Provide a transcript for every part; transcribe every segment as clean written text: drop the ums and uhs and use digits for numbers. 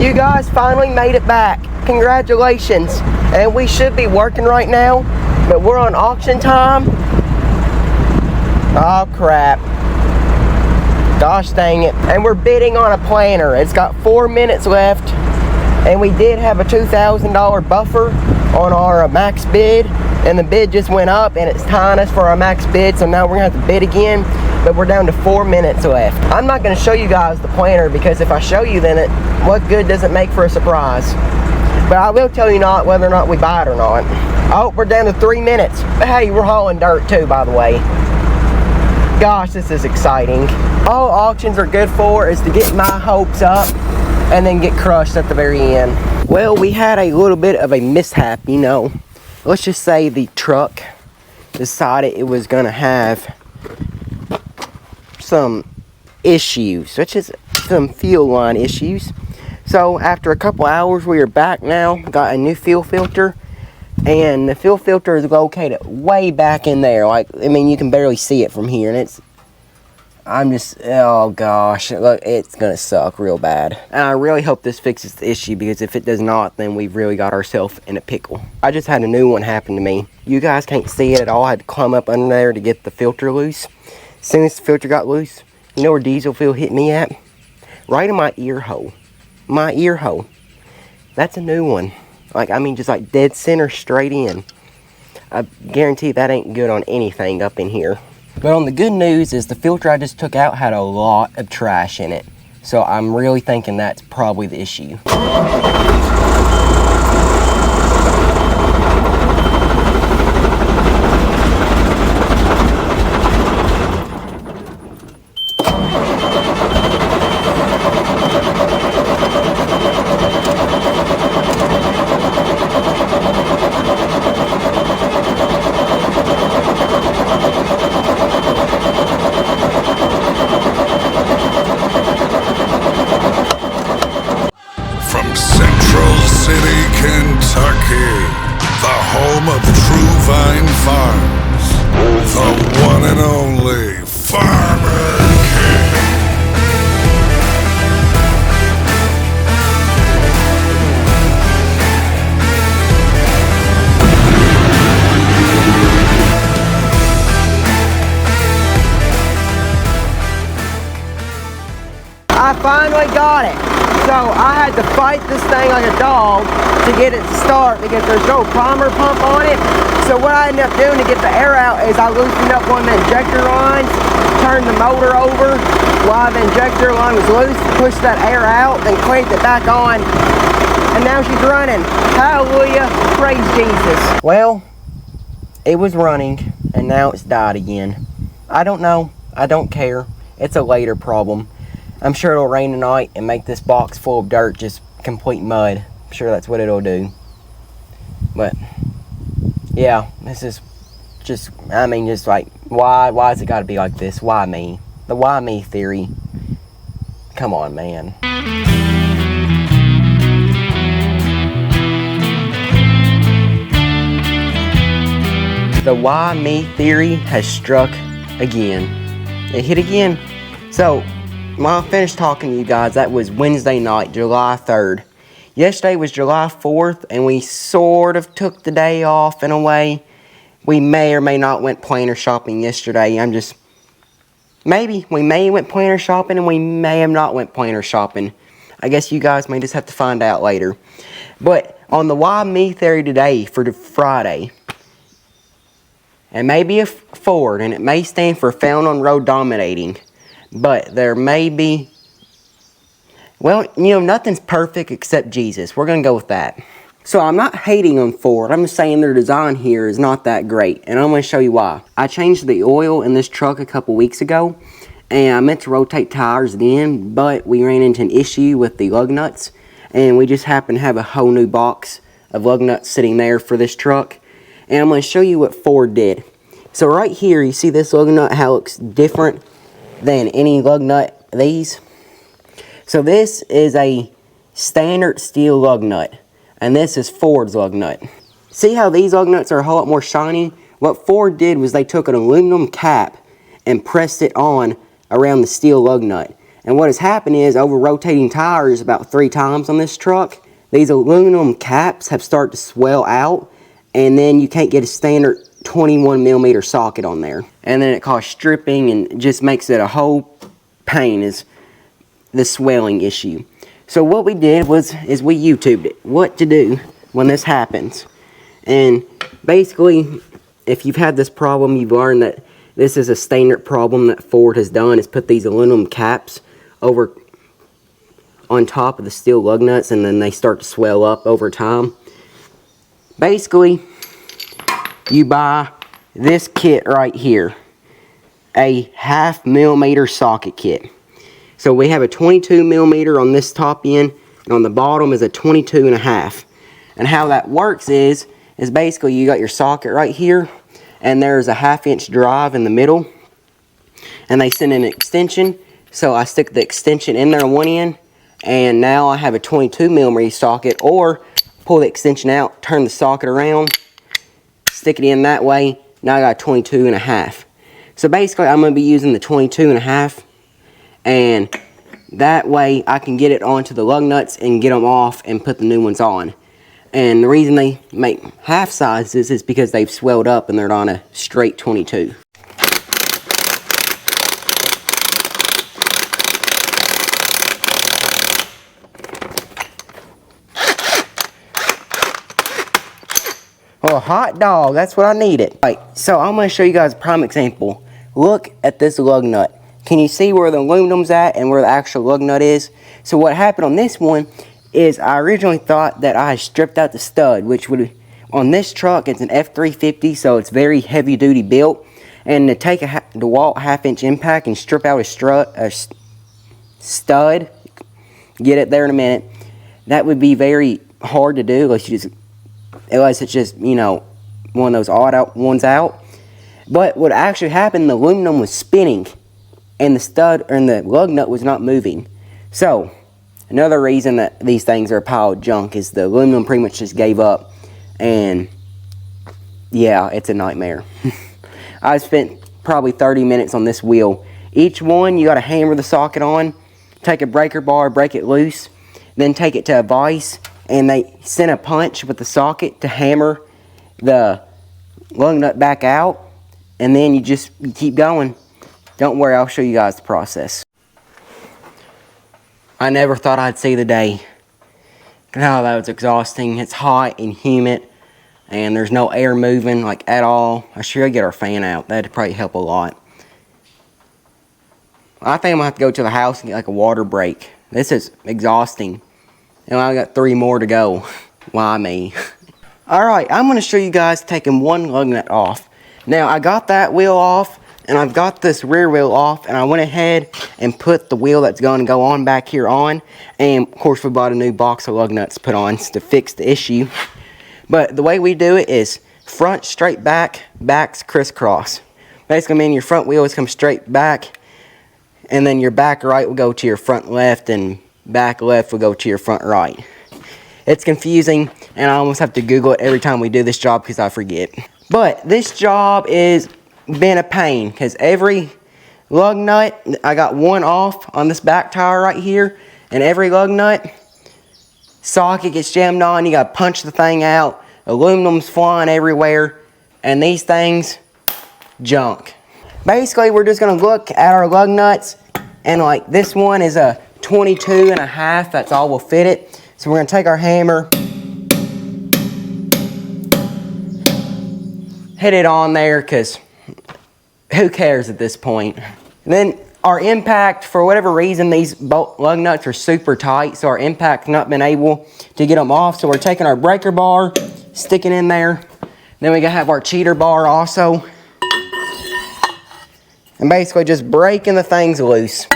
You guys finally made it back. Congratulations. And we should be working right now, but we're on auction time. Oh crap. Gosh dang it. And we're bidding on a planter. It's got 4 minutes left. And we did have a $2,000 buffer on our max bid. And the bid just went up and it's tying us for our max bid. So now we're gonna have to bid again. But we're down to 4 minutes left. I'm not gonna show you guys the planter because if I show you then what good does it make for a surprise? But I will tell you not whether or not we buy it or not. Oh, we're down to 3 minutes. Hey, we're hauling dirt too, by the way. Gosh, this is exciting. All auctions are good for is to get my hopes up and then get crushed at the very end. Well, we had a little bit of a mishap, you know. Let's just say the truck decided it was gonna have some issues, such as some fuel line issues. So after a couple hours, we are back now, got a new fuel filter, and the fuel filter is located way back in there. Like, I mean, you can barely see it from here, and oh gosh, look, it's gonna suck real bad. And I really hope this fixes the issue, because if it does not, then we've really got ourselves in a pickle. I just had a new one happen to me. You guys can't see it at all. I had to climb up under there to get the filter loose. As soon as the filter got loose, you know where diesel fuel hit me at? Right in my ear hole. My ear hole. That's a new one. Like, I mean, just like dead center straight in. I guarantee that ain't good on anything up in here. But on the good news is the filter I just took out had a lot of trash in it. So I'm really thinking that's probably the issue. I finally got it. So I had to fight this thing like a dog to get it to start because there's no primer pump on it. So what I ended up doing to get the air out is I loosened up one of the injector lines, turned the motor over while the injector line was loose, pushed that air out, then clamped it back on, and now she's running. Hallelujah, praise Jesus. Well, it was running and now it's died again. I don't know, I don't care. It's a later problem. I'm sure it'll rain tonight and make this box full of dirt just complete mud. I'm sure that's what it'll do. But yeah, this is just, I mean, just like, why has it got to be like this? Why me? The why me theory. Come on, man. The why me theory has struck again. It hit again. So when I finished talking to you guys, that was Wednesday night, July 3rd. Yesterday was July 4th, and we sort of took the day off in a way. We may or may not went planter shopping yesterday. Maybe. We may have went planter shopping, and we may have not went planter shopping. I guess you guys may just have to find out later. But on the why me theory today for the Friday, it may be a Ford, and it may stand for found on road dominating. But there may be, well, you know, nothing's perfect except Jesus. We're going to go with that. So I'm not hating on Ford. I'm just saying their design here is not that great. And I'm going to show you why. I changed the oil in this truck a couple weeks ago. And I meant to rotate tires then. But we ran into an issue with the lug nuts. And we just happened to have a whole new box of lug nuts sitting there for this truck. And I'm going to show you what Ford did. So right here, you see this lug nut, how it looks different than any lug nut these. So this is a standard steel lug nut, and this is Ford's lug nut. See how these lug nuts are a whole lot more shiny? What Ford did was they took an aluminum cap and pressed it on around the steel lug nut, And what has happened is, over rotating tires about 3 times on this truck, these aluminum caps have started to swell out, and then you can't get a standard 21mm socket on there. And then it causes stripping and just makes it a whole pain, is the swelling issue. So what we did is we YouTubed it, what to do when this happens. And basically, if you've had this problem, you've learned that this is a standard problem that Ford has done, is put these aluminum caps over on top of the steel lug nuts, and then they start to swell up over time. Basically, you buy this kit right here, a 1/2mm socket kit. So we have a 22mm on this top end, and on the bottom is a 22.5. And how that works is basically you got your socket right here, and there's a 1/2-inch drive in the middle, and they send an extension. So I stick the extension in there on one end, and now I have a 22mm socket, or pull the extension out, turn the socket around, stick it in that way. Now I got a 22.5. So basically I'm going to be using the 22.5, and that way I can get it onto the lug nuts and get them off and put the new ones on. And the reason they make half sizes is because they've swelled up and they're on a straight 22. Oh, hot dog, that's what I needed. Right, so I'm going to show you guys a prime example. Look at this lug nut. Can you see where the aluminum's at and where the actual lug nut is? So what happened on this one is I originally thought that I stripped out the stud, which would, on this truck, it's an F350, so it's very heavy duty built. And to take a DeWalt 1/2-inch impact and strip out a stud, get it there in a minute, that would be very hard to do unless it's just, you know, one of those odd out ones out. But what actually happened, the aluminum was spinning, and the stud and the lug nut was not moving. So another reason that these things are a pile of junk is the aluminum pretty much just gave up, and yeah, it's a nightmare. I spent probably 30 minutes on this wheel. Each one you got to hammer the socket on, take a breaker bar, break it loose, then take it to a vise, and they send a punch with the socket to hammer the lug nut back out, and then you keep going. Don't worry, I'll show you guys the process. I never thought I'd see the day. Oh, that was exhausting. It's hot and humid, and there's no air moving like at all. I should get our fan out. That'd probably help a lot. I think I'm gonna have to go to the house and get like a water break. This is exhausting. And I got 3 more to go. Why me? Alright, I'm gonna show you guys taking one lug nut off. Now I got that wheel off, and I've got this rear wheel off, and I went ahead and put the wheel that's going to go on back here on, and of course we bought a new box of lug nuts to put on to fix the issue. But the way we do it is front straight back, back's crisscross. Basically meaning your front wheel is come straight back, and then your back right will go to your front left, and back left will go to your front right. It's confusing, and I almost have to Google it every time we do this job because I forget. But this job is been a pain, because every lug nut, I got one off on this back tire right here, and every lug nut socket gets jammed on. You got to punch the thing out. Aluminum's flying everywhere, and these things, junk. Basically, we're just going to look at our lug nuts, and like this one is a 22.5. That's all will fit it. So we're going to take our hammer, hit it on there, because who cares at this point. And then our impact, for whatever reason, these lug nuts are super tight, so our impact's not been able to get them off. So we're taking our breaker bar, sticking in there. Then we gotta have our cheater bar also, and basically just breaking the things loose.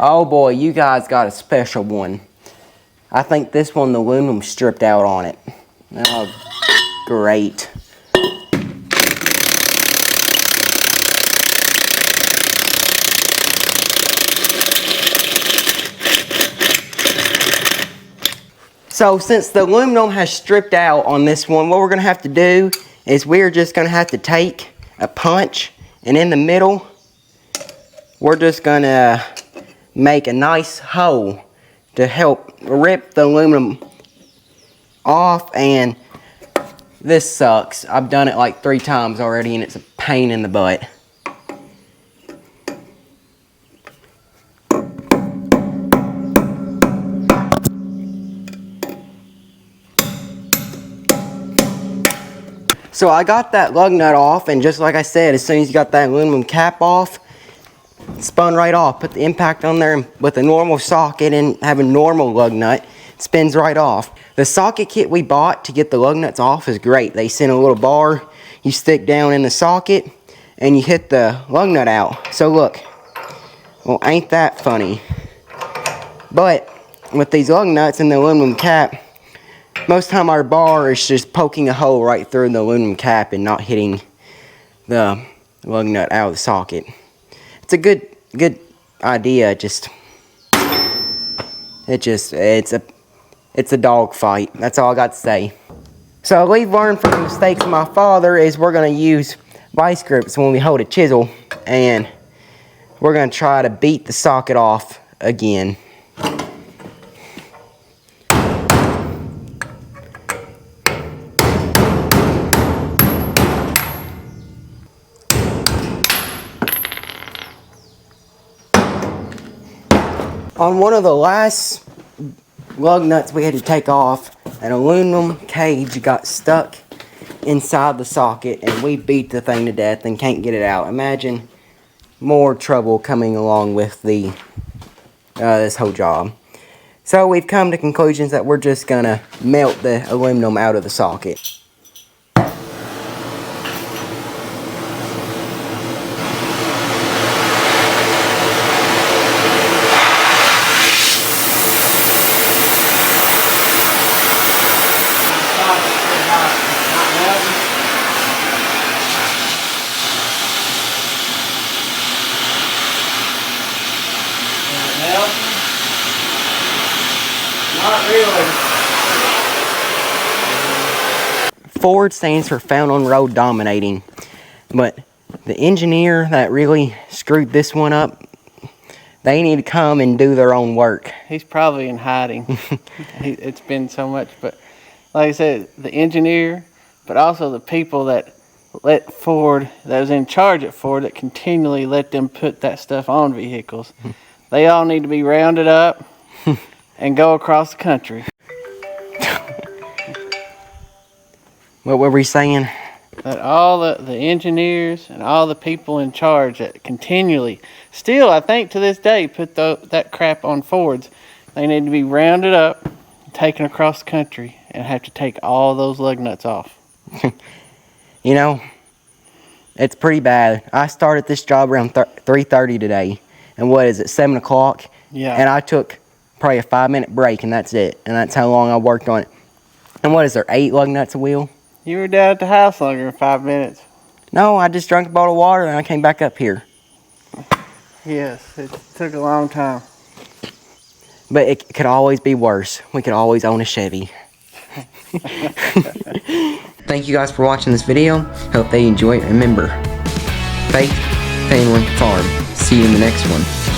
Oh boy, you guys got a special one. I think this one, the aluminum stripped out on it. Oh, great. So since the aluminum has stripped out on this one, what we're gonna have to do is we're just gonna have to take a punch, and in the middle, we're just gonna make a nice hole to help rip the aluminum off. And this sucks. I've done it like 3 times already, and it's a pain in the butt. So I got that lug nut off, and just like I said, as soon as you got that aluminum cap off, it spun right off. Put the impact on there with a normal socket and have a normal lug nut, it spins right off. The socket kit we bought to get the lug nuts off is great. They send a little bar, you stick down in the socket, and you hit the lug nut out. So look, well, ain't that funny? But with these lug nuts and the aluminum cap, most of the time our bar is just poking a hole right through the aluminum cap and not hitting the lug nut out of the socket. It's a good idea. It's a dog fight. That's all I got to say. So we've learned from the mistakes of my father is we're gonna use vice grips when we hold a chisel, and we're gonna try to beat the socket off again. On one of the last lug nuts we had to take off, an aluminum cage got stuck inside the socket, and we beat the thing to death and can't get it out. Imagine more trouble coming along with the this whole job. So we've come to conclusions that we're just gonna melt the aluminum out of the socket. Not really. Ford stands for found on road dominating, but the engineer that really screwed this one up, they need to come and do their own work. He's probably in hiding. It's been so much, but like I said, the engineer, but also the people that let Ford, that was in charge at Ford, that continually let them put that stuff on vehicles. They all need to be rounded up and go across the country. What were we saying? That all the engineers and all the people in charge that continually, still I think to this day, put that crap on Fords, they need to be rounded up, taken across the country, and have to take all those lug nuts off. You know, it's pretty bad. I started this job around 3:30 today, and what is it, 7 o'clock? Yeah. And I took probably a 5-minute break, and that's it. And that's how long I worked on it. And what is there, 8 lug nuts a wheel? You were down at the house longer than 5 minutes. No, I just drank a bottle of water, and I came back up here. Yes, it took a long time. But it could always be worse. We could always own a Chevy. Thank you guys for watching this video. Hope they enjoy it. Remember, faith, family, farm. See you in the next one.